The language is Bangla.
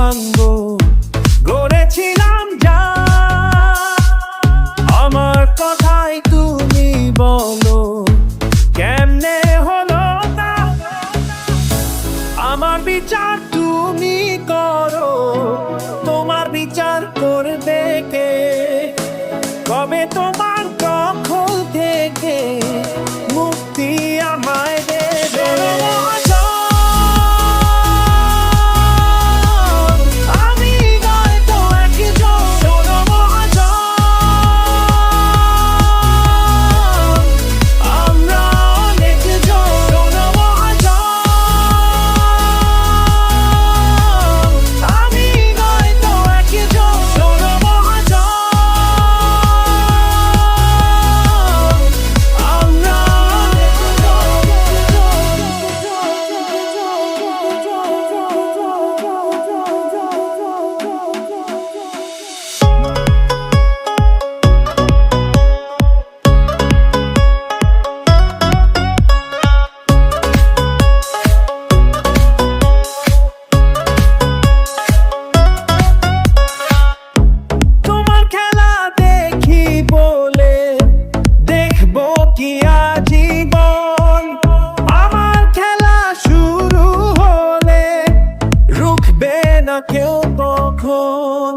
ভাঙবো গড়েছিলাম যা। আমার কথাই তুমি বলো কেমনে হলো তা। আমার বিচার তুমি করো, তোমার বিচার করবে কে? কবে তোমার দখল থেকে মুক্তি আমায় দেবে? আমি হয়তো একজন শোনো মহাজন, আমরা অনেকজন শোনো মহাজন। আমি হয়তো একজন শোনো মহাজন, আমরা তোমার খেলা দেখি বলে দেখবো কি আজীবন। আমার খেলা শুরু হলে রুখবে না কেউ কখন।